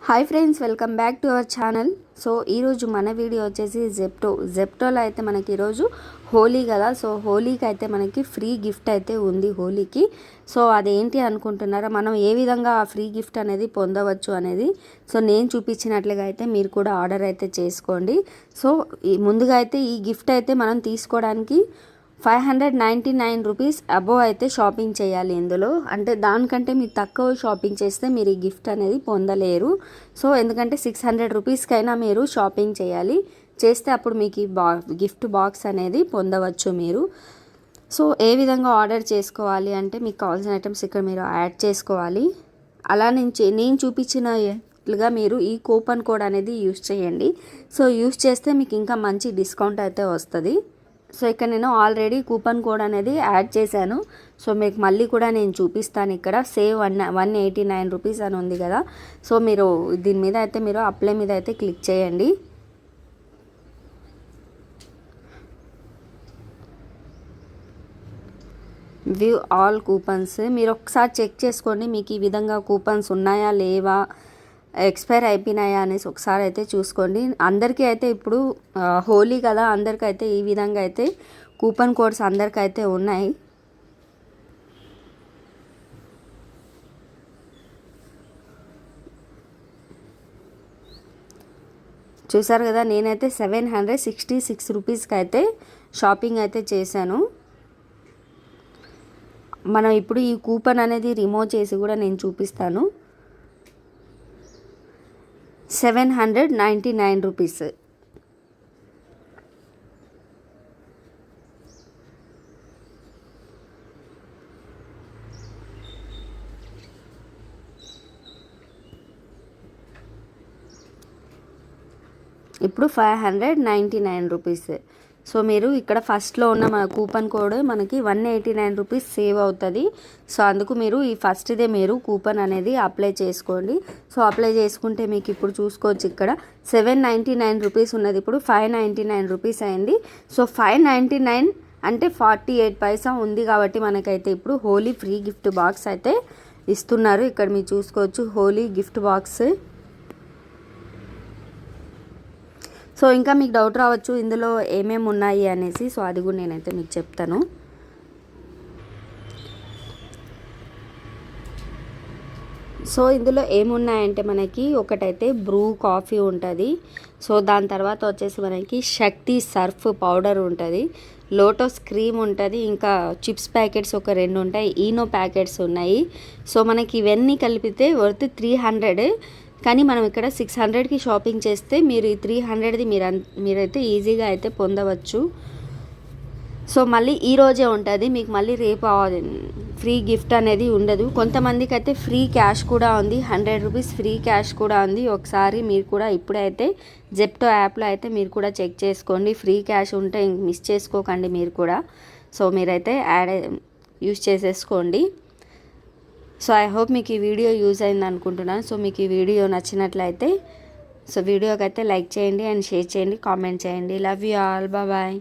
Hi friends, welcome back to our channel. So ఈరోజు మన video వచ్చేసి జెప్టోలో అయితే మనకి ఈరోజు హోలీ కదా. సో హోలీకి అయితే మనకి ఫ్రీ గిఫ్ట్ అయితే ఉంది హోలీకి. సో అదేంటి అనుకుంటున్నారా, మనం ఏ విధంగా ఆ ఫ్రీ గిఫ్ట్ అనేది పొందవచ్చు అనేది సో నేను చూపించినట్లుగా అయితే మీరు కూడా ఆర్డర్ అయితే చేసుకోండి. సో ముందుగా అయితే ఈ గిఫ్ట్ అయితే మనం తీసుకోవడానికి 599 రూపీస్ అబోవ్ అయితే షాపింగ్ చేయాలి ఇందులో. అంటే దానికంటే మీరు తక్కువ షాపింగ్ చేస్తే మీరు ఈ గిఫ్ట్ అనేది పొందలేరు. సో ఎందుకంటే 600 రూపీస్కైనా మీరు షాపింగ్ చేయాలి, చేస్తే అప్పుడు మీకు ఈ గిఫ్ట్ బాక్స్ అనేది పొందవచ్చు మీరు. సో ఏ విధంగా ఆర్డర్ చేసుకోవాలి అంటే మీకు కావాల్సిన ఐటమ్స్ ఇక్కడ మీరు యాడ్ చేసుకోవాలి. అలా నేను చూపించినట్లుగా మీరు ఈ కూపన్ కోడ్ అనేది యూస్ చేయండి. సో యూస్ చేస్తే మీకు ఇంకా మంచి డిస్కౌంట్ అయితే వస్తుంది. సో ఇక్కడ నేను ఆల్రెడీ కూపన్ కోడ్ అనేది యాడ్ చేశాను. సో మీకు మళ్ళీ కూడా నేను చూపిస్తాను. ఇక్కడ సేవ్ 189 రూపీస్ అని ఉంది కదా. సో మీరు దీని మీద అయితే మీరు అప్లై మీద అయితే క్లిక్ చేయండి. వ్యూ ఆల్ కూపన్స్ మీరు ఒకసారి చెక్ చేసుకోండి, మీకు ఈ విధంగా కూపన్స్ ఉన్నాయా లేవా, ఎక్స్పైర్ అయిపోయినాయా అనేసి ఒకసారి అయితే చూసుకోండి. అందరికీ అయితే ఇప్పుడు హోలీ కదా, అందరికైతే ఈ విధంగా అయితే కూపన్ కోడ్స్ అందరికైతే ఉన్నాయి. చూసారు కదా, నేనైతే 766 రూపీస్కి అయితే షాపింగ్ అయితే చేశాను. మనం ఇప్పుడు ఈ కూపన్ అనేది రిమూవ్ చేసి కూడా నేను చూపిస్తాను. 799 రూపీస్. ఇప్పుడు 599 రూపీస్. సో మీరు ఇక్కడ ఫస్ట్లో ఉన్న మన కూపన్ కోడ్ మనకి 189 రూపీస్ సేవ్ అవుతుంది. సో అందుకు మీరు ఈ ఫస్ట్దే మీరు కూపన్ అనేది అప్లై చేసుకోండి. సో అప్లై చేసుకుంటే మీకు ఇప్పుడు చూసుకోవచ్చు, ఇక్కడ 799 రూపీస్ ఉన్నది ఇప్పుడు 599 రూపీస్ అయింది. సో 599 అంటే 48 పైసా ఉంది కాబట్టి మనకైతే ఇప్పుడు హోలీ ఫ్రీ గిఫ్ట్ బాక్స్ అయితే ఇస్తున్నారు. ఇక్కడ మీరు చూసుకోవచ్చు హోలీ గిఫ్ట్ బాక్స్. సో ఇంకా మీకు డౌట్ రావచ్చు ఇందులో ఏమేమి ఉన్నాయి అనేసి. సో అది కూడా నేనైతే మీకు చెప్తాను. సో ఇందులో ఏమున్నాయంటే మనకి ఒకటైతే బ్రూ కాఫీ ఉంటుంది. సో దాని తర్వాత వచ్చేసి మనకి శక్తి సర్ఫ్ పౌడర్ ఉంటుంది, లోటస్ క్రీమ్ ఉంటుంది, ఇంకా చిప్స్ ప్యాకెట్స్ ఒక 2 ఉంటాయి, ఈనో ప్యాకెట్స్ ఉన్నాయి. సో మనకి ఇవన్నీ కలిపితే వర్త్ 300. కానీ మనం ఇక్కడ 600కి షాపింగ్ చేస్తే మీరు ఈ 300ది మీరైతే ఈజీగా అయితే పొందవచ్చు. సో మళ్ళీ ఈరోజే ఉంటుంది మీకు, మళ్ళీ రేపు ఫ్రీ గిఫ్ట్ అనేది ఉండదు. కొంతమందికి అయితే ఫ్రీ క్యాష్ కూడా ఉంది, 100 రూపీస్ ఫ్రీ క్యాష్ కూడా ఉంది. ఒకసారి మీరు కూడా ఇప్పుడైతే జెప్టో యాప్లో అయితే మీరు కూడా చెక్ చేసుకోండి, ఫ్రీ క్యాష్ ఉంటే మిస్ చేసుకోకండి మీరు కూడా. సో మీరైతే యూస్ చేసేసుకోండి. సో ఐ హోప్ మీకు ఈ వీడియో యూజ్ అయింది అనుకుంటున్నాను. సో మీకు ఈ వీడియో నచ్చినట్లయితే సో వీడియోకి అయితే లైక్ చేయండి అండ్ షేర్ చేయండి, కామెంట్ చేయండి. Love you all, bye.